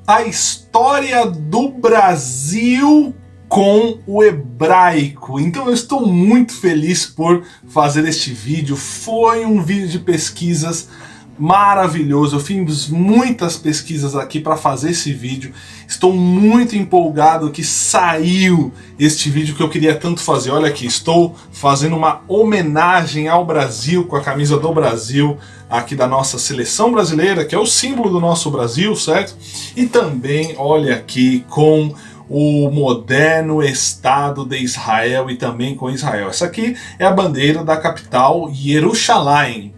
a história do Brasil com o hebraico. Então eu estou muito feliz por fazer este vídeo. Foi um vídeo de pesquisas maravilhoso. Eu fiz muitas pesquisas aqui para fazer esse vídeo. Estou muito empolgado que saiu este vídeo que eu queria tanto fazer. Olha aqui, estou fazendo uma homenagem ao Brasil com a camisa do Brasil aqui da nossa seleção brasileira, que é o símbolo do nosso Brasil, certo? E também, olha aqui, com o moderno Estado de Israel e também com Israel. Essa aqui é a bandeira da capital Jerusalém.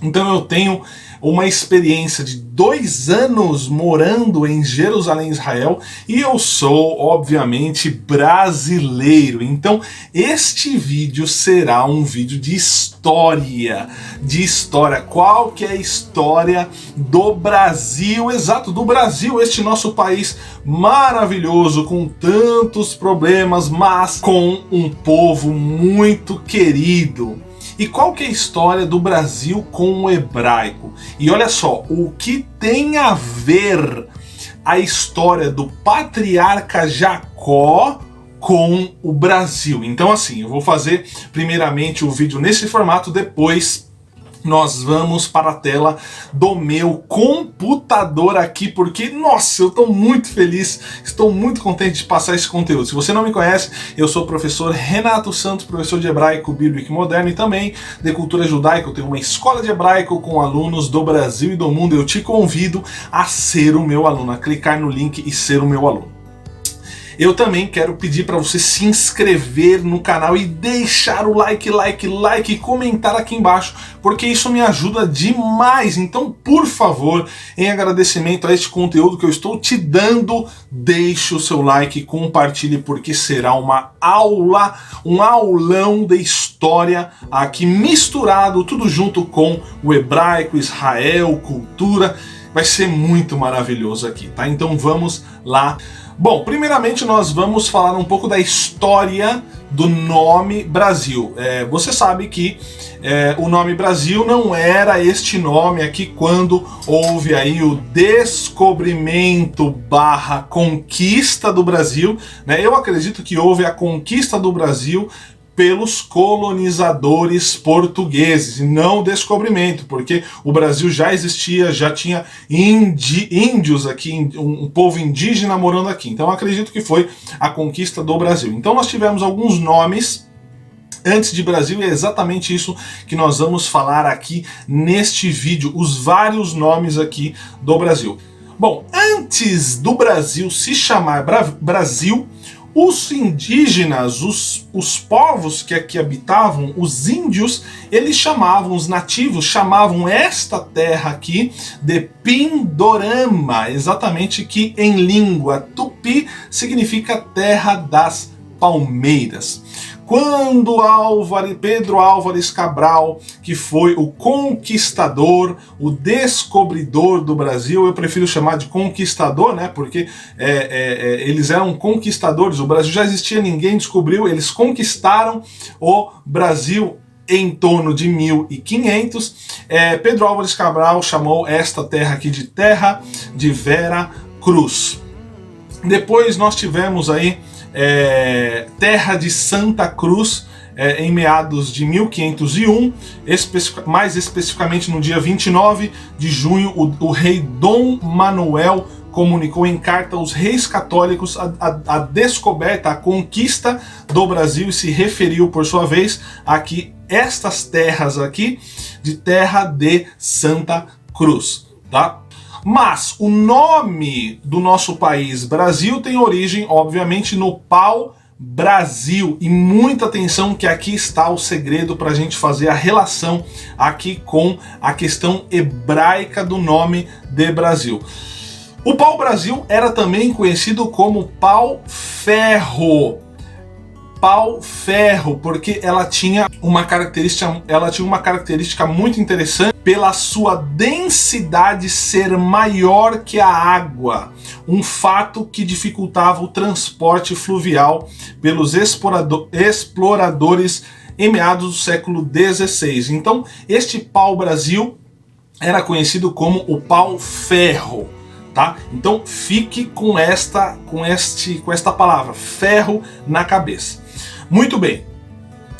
Então eu tenho uma experiência de 2 anos morando em Jerusalém, Israel, e eu sou, obviamente, brasileiro. Então este vídeo será um vídeo de história. Qual que é a história do Brasil? Exato, do Brasil, este nosso país maravilhoso, com tantos problemas, mas com um povo muito querido. E qual que é a história do Brasil com o hebraico? E olha só, o que tem a ver a história do patriarca Jacó com o Brasil? Então assim, eu vou fazer primeiramente o vídeo nesse formato, depois nós vamos para a tela do meu computador aqui, porque, nossa, eu estou muito feliz, estou muito contente de passar esse conteúdo. Se você não me conhece, eu sou o professor Renato Santos, professor de hebraico, bíblico e moderno e também de cultura judaica. Eu tenho uma escola de hebraico com alunos do Brasil e do mundo. Eu te convido a ser o meu aluno, a clicar no link e ser o meu aluno. Eu também quero pedir para você se inscrever no canal e deixar o like e comentar aqui embaixo, porque isso me ajuda demais. Então, por favor, em agradecimento a este conteúdo que eu estou te dando, deixe o seu like e compartilhe, porque será uma aula, um aulão de história aqui misturado, tudo junto com o hebraico, Israel, cultura. Vai ser muito maravilhoso aqui, tá? Então vamos lá. Bom, primeiramente nós vamos falar um pouco da história do nome Brasil. Você sabe que o nome Brasil não era este nome aqui quando houve aí o descobrimento / conquista do Brasil, né? Eu acredito que houve a conquista do Brasil pelos colonizadores portugueses, e não o descobrimento, porque o Brasil já existia, já tinha índios aqui, um povo indígena morando aqui. Então eu acredito que foi a conquista do Brasil. Então nós tivemos alguns nomes antes de Brasil, e é exatamente isso que nós vamos falar aqui neste vídeo, os vários nomes aqui do Brasil. Bom, antes do Brasil se chamar Brasil, os indígenas, os povos que aqui habitavam, os índios, eles chamavam, os nativos chamavam esta terra aqui de Pindorama, exatamente, que em língua tupi significa terra das palmeiras. Quando Pedro Álvares Cabral, que foi o conquistador, o descobridor do Brasil, eu prefiro chamar de conquistador, né? Porque eles eram conquistadores, o Brasil já existia, ninguém descobriu, eles conquistaram o Brasil em torno de 1500. Pedro Álvares Cabral chamou esta terra aqui de Terra de Vera Cruz. Depois nós tivemos aí Terra de Santa Cruz, em meados de 1501, mais especificamente no dia 29 de junho, o rei Dom Manuel comunicou em carta aos reis católicos a descoberta, a conquista do Brasil, e se referiu, por sua vez, aqui estas terras aqui de Terra de Santa Cruz, tá? Mas o nome do nosso país, Brasil, tem origem, obviamente, no pau-brasil. E muita atenção, que aqui está o segredo para a gente fazer a relação aqui com a questão hebraica do nome de Brasil. O pau-brasil era também conhecido como pau-ferro. Pau-ferro, porque ela tinha uma característica muito interessante pela sua densidade ser maior que a água, um fato que dificultava o transporte fluvial pelos exploradores em meados do século XVI. Então, este pau-brasil era conhecido como o pau-ferro, tá? Então fique com esta palavra, ferro na cabeça. Muito bem.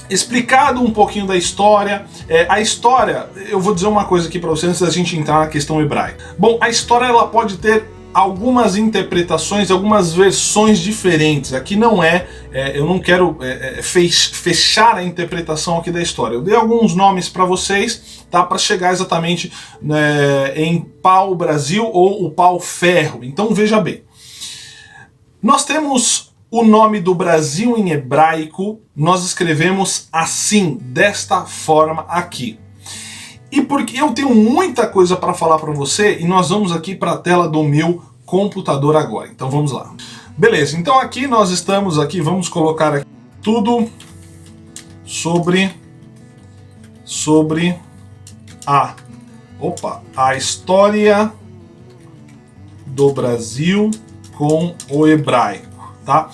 Explicado um pouquinho da história, a história, eu vou dizer uma coisa aqui para vocês antes da gente entrar na questão hebraica. Bom, a história ela pode ter algumas interpretações, algumas versões diferentes. Aqui não eu não quero fechar a interpretação aqui da história. Eu dei alguns nomes para vocês, tá, para chegar exatamente em pau-brasil ou o pau-ferro. Então veja bem, nós temos o nome do Brasil em hebraico, nós escrevemos assim, desta forma aqui. E porque eu tenho muita coisa para falar para você, e nós vamos aqui para a tela do meu computador agora. Então vamos lá. Beleza, então aqui nós estamos aqui, vamos colocar aqui tudo sobre a história do Brasil com o hebraico. Tá?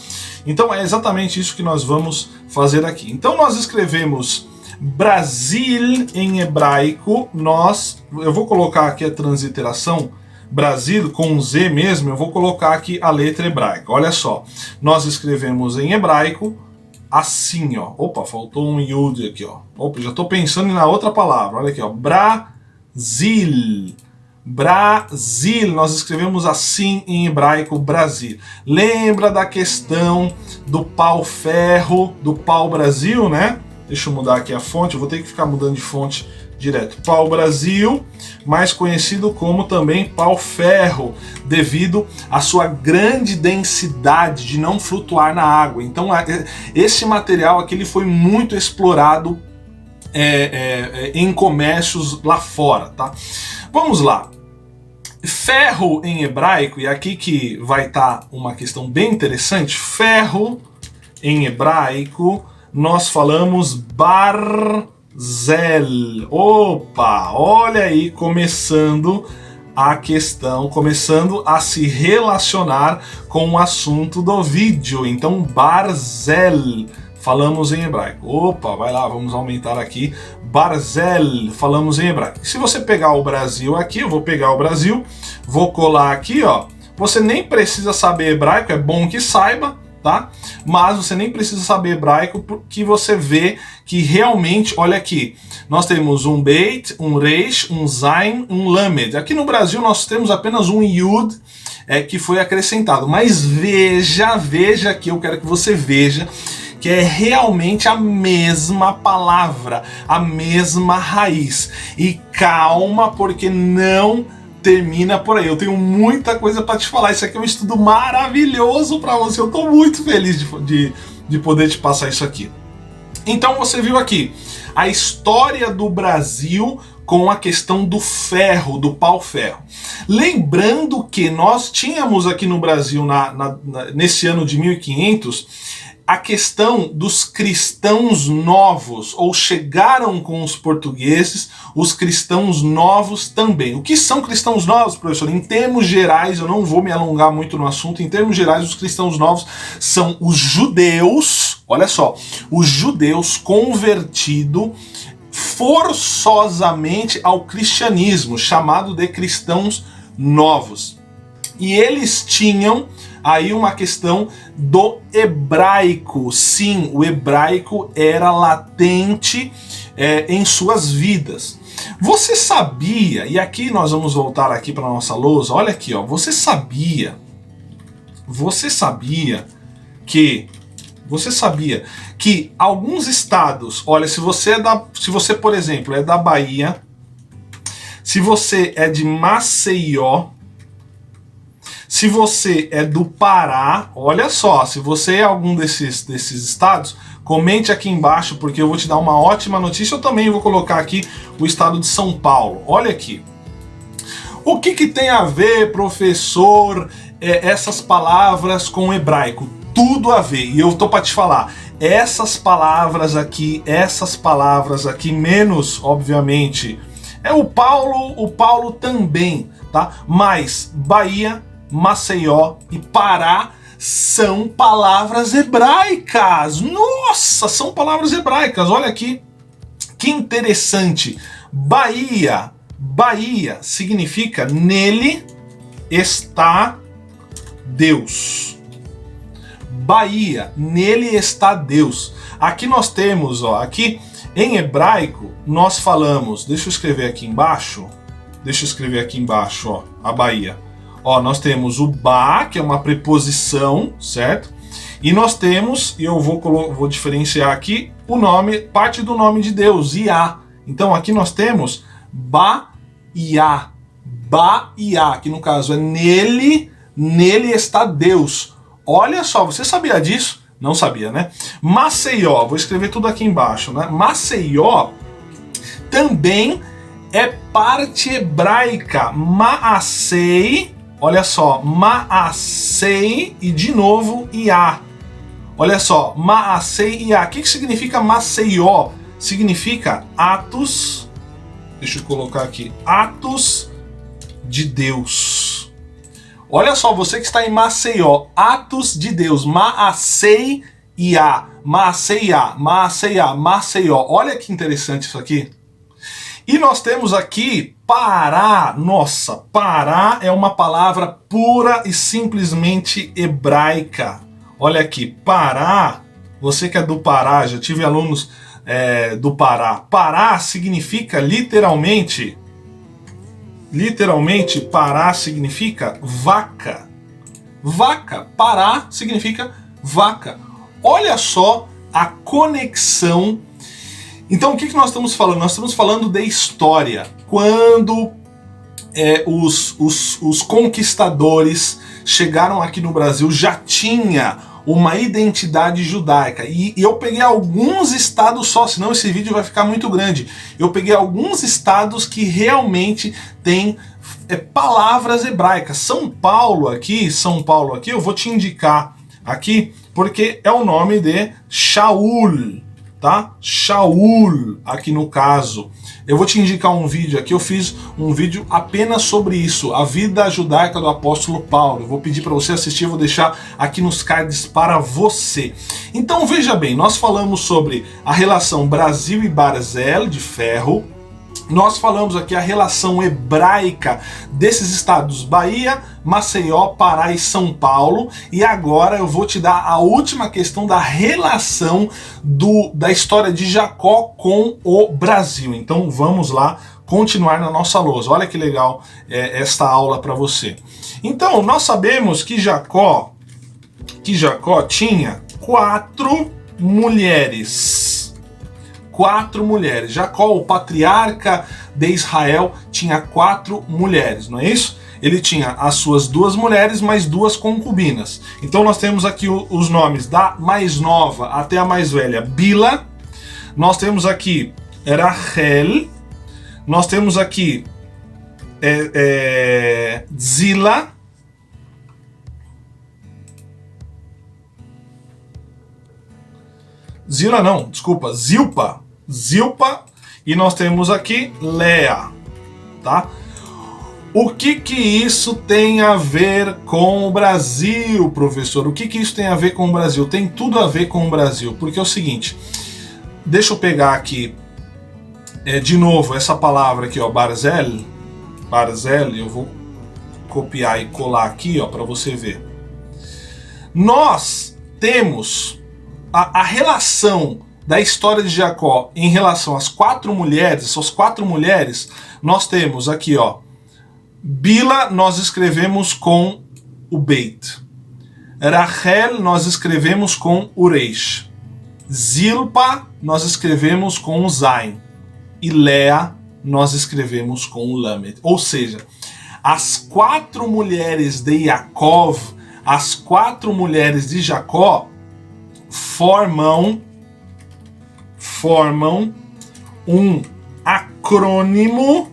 Então é exatamente isso que nós vamos fazer aqui. Então nós escrevemos Brasil em hebraico, eu vou colocar aqui a transliteração, Brasil com Z mesmo, eu vou colocar aqui a letra hebraica. Olha só, nós escrevemos em hebraico assim, ó. Opa, faltou um Yud aqui, ó. Opa, já estou pensando na outra palavra. Olha aqui, ó. Brasil. Brasil, nós escrevemos assim em hebraico, Brasil. Lembra da questão do pau-ferro, do pau-brasil, né? Deixa eu mudar aqui a fonte, eu vou ter que ficar mudando de fonte direto. Pau-brasil, mais conhecido como também pau-ferro, devido à sua grande densidade de não flutuar na água. Então, esse material aqui ele foi muito explorado em comércios lá fora, tá? Vamos lá. Ferro em hebraico, e aqui que vai estar uma questão bem interessante, ferro em hebraico, nós falamos barzel. Opa, olha aí, começando a questão, começando a se relacionar com o assunto do vídeo. Então, barzel, falamos em hebraico. Opa, vai lá, vamos aumentar aqui. Barzel, falamos em hebraico. Se você pegar o Brasil aqui, eu vou pegar o Brasil, vou colar aqui, ó. Você nem precisa saber hebraico, é bom que saiba, tá? Mas você nem precisa saber hebraico porque você vê que realmente, olha aqui, nós temos um Beit, um Reish, um Zain, um Lamed. Aqui no Brasil nós temos apenas um Yud que foi acrescentado. Mas veja aqui, eu quero que você veja que é realmente a mesma palavra, a mesma raiz. E calma, porque não termina por aí. Eu tenho muita coisa para te falar. Isso aqui é um estudo maravilhoso para você. Eu estou muito feliz de poder te passar isso aqui. Então você viu aqui a história do Brasil com a questão do ferro, do pau-ferro. Lembrando que nós tínhamos aqui no Brasil, nesse ano de 1500, a questão dos cristãos novos, ou chegaram com os portugueses, os cristãos novos também. O que são cristãos novos, professor? Em termos gerais, eu não vou me alongar muito no assunto, em termos gerais, os cristãos novos são os judeus, olha só, os judeus convertidos forçosamente ao cristianismo, chamado de cristãos novos. E eles tinham aí uma questão do hebraico. Sim, o hebraico era latente em suas vidas. Você sabia, e aqui nós vamos voltar aqui para nossa lousa, olha aqui, ó, você sabia que alguns estados, olha, se você, por exemplo, é da Bahia, se você é de Maceió, se você é do Pará, olha só, se você é algum desses estados, comente aqui embaixo, porque eu vou te dar uma ótima notícia. Eu também vou colocar aqui o estado de São Paulo. Olha aqui. O que tem a ver, professor, essas palavras com o hebraico? Tudo a ver, e eu tô para te falar. Essas palavras aqui, menos, obviamente, o Paulo também, tá? Mas Bahia, Maceió e Pará são palavras hebraicas. Nossa, são palavras hebraicas. Olha aqui, que interessante. Bahia significa nele está Deus. Bahia, nele está Deus. Aqui nós temos, ó, aqui em hebraico nós falamos, deixa eu escrever aqui embaixo, ó, a Bahia. Ó, nós temos o ba, que é uma preposição, certo? E nós temos, e eu vou diferenciar aqui, o nome, parte do nome de Deus, Iá. Então aqui nós temos Ba-Iá, Ba-Iá, que no caso é nele está Deus. Olha só, você sabia disso? Não sabia, né? Maceió, vou escrever tudo aqui embaixo, né? Maceió também é parte hebraica. Maasei, olha só, Maasei e de novo Iá. Olha só, Maasei Iá. O que significa Maceió? Significa atos, deixa eu colocar aqui, atos de Deus. Olha só, você que está em Maceió, atos de Deus, Maasei Iá, Maaseiá, Maaseiá, Maceió. Olha que interessante isso aqui. E nós temos aqui Pará. Nossa, Pará é uma palavra pura e simplesmente hebraica. Olha aqui, Pará, você que é do Pará, já tive alunos do Pará. Pará significa literalmente, Pará significa vaca. Vaca, Pará significa vaca. Olha só a conexão. Então o que nós estamos falando? Nós estamos falando de história. Quando os conquistadores chegaram aqui no Brasil, já tinha uma identidade judaica. E eu peguei alguns estados só, senão esse vídeo vai ficar muito grande. Eu peguei alguns estados que realmente têm palavras hebraicas. São Paulo aqui, eu vou te indicar aqui, porque é o nome de Shaul, tá? Shaul, aqui no caso. Eu vou te indicar um vídeo aqui, eu fiz um vídeo apenas sobre isso, a vida judaica do apóstolo Paulo. Eu vou pedir para você assistir, eu vou deixar aqui nos cards para você. Então veja bem, nós falamos sobre a relação Brasil e Barzel, de ferro. Nós falamos aqui a relação hebraica desses estados, Bahia, Maceió, Pará e São Paulo. E agora eu vou te dar a última questão da relação da história de Jacó com o Brasil. Então vamos lá continuar na nossa lousa. Olha que legal esta aula para você. Então nós sabemos que Jacó tinha 4 mulheres. 4 mulheres. Jacó, o patriarca de Israel, tinha 4 mulheres, não é isso? Ele tinha as suas 2 mulheres mais 2 concubinas. Então nós temos aqui os nomes da mais nova até a mais velha, Bila. Nós temos aqui Rachel. Nós temos aqui Zila. Zila não, desculpa, Zilpa, e nós temos aqui Lea, tá? O que isso tem a ver com o Brasil, professor? O que isso tem a ver com o Brasil? Tem tudo a ver com o Brasil, porque é o seguinte, deixa eu pegar aqui de novo essa palavra aqui, ó, Barzel, eu vou copiar e colar aqui, ó, para você ver. Nós temos a relação da história de Jacó em relação às 4 mulheres, essas 4 mulheres, nós temos aqui, ó, Bila nós escrevemos com o Beit, Rachel nós escrevemos com o Reish, Zilpa nós escrevemos com o Zain e Lea nós escrevemos com o Lamed. Ou seja, as 4 mulheres de Yaakov, as 4 mulheres de Jacó formam um acrônimo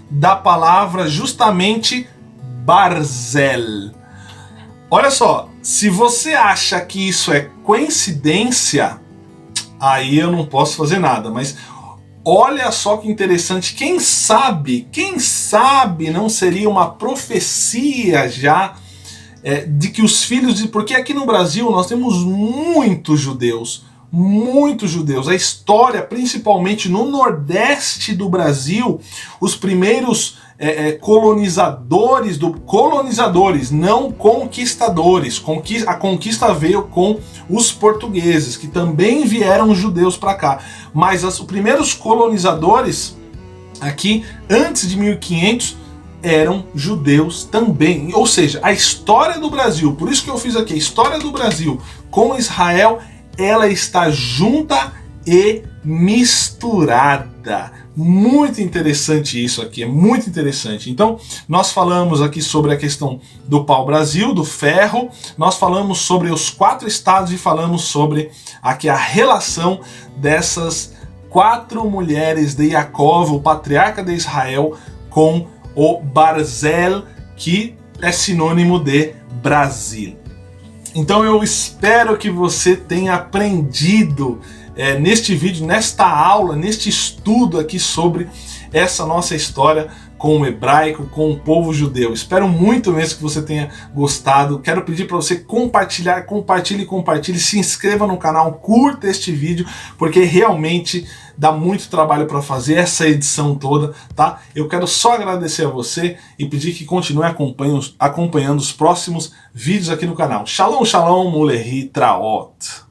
da palavra justamente Barzel. Olha só, se você acha que isso é coincidência, aí eu não posso fazer nada, mas olha só que interessante, quem sabe não seria uma profecia já de que os filhos de... Porque aqui no Brasil nós temos muitos judeus, muitos judeus. A história, principalmente no Nordeste do Brasil, os primeiros colonizadores, não conquistadores. A conquista veio com os portugueses, que também vieram judeus para cá. Mas os primeiros colonizadores aqui, antes de 1500, eram judeus também. Ou seja, a história do Brasil, por isso que eu fiz aqui, a história do Brasil com Israel, ela está junta e misturada. Muito interessante isso aqui, é muito interessante. Então, nós falamos aqui sobre a questão do pau-brasil, do ferro, nós falamos sobre os 4 estados e falamos sobre aqui a relação dessas 4 mulheres de Jacob, o patriarca de Israel, com o Barzel, que é sinônimo de Brasil. Então eu espero que você tenha aprendido neste vídeo, nesta aula, neste estudo aqui sobre essa nossa história com o hebraico, com o povo judeu. Espero muito mesmo que você tenha gostado. Quero pedir para você compartilhar, compartilhe, se inscreva no canal, curta este vídeo, porque realmente dá muito trabalho para fazer essa edição toda, tá? Eu quero só agradecer a você e pedir que continue acompanhando os próximos vídeos aqui no canal. Shalom, shalom, Mulehi Traot.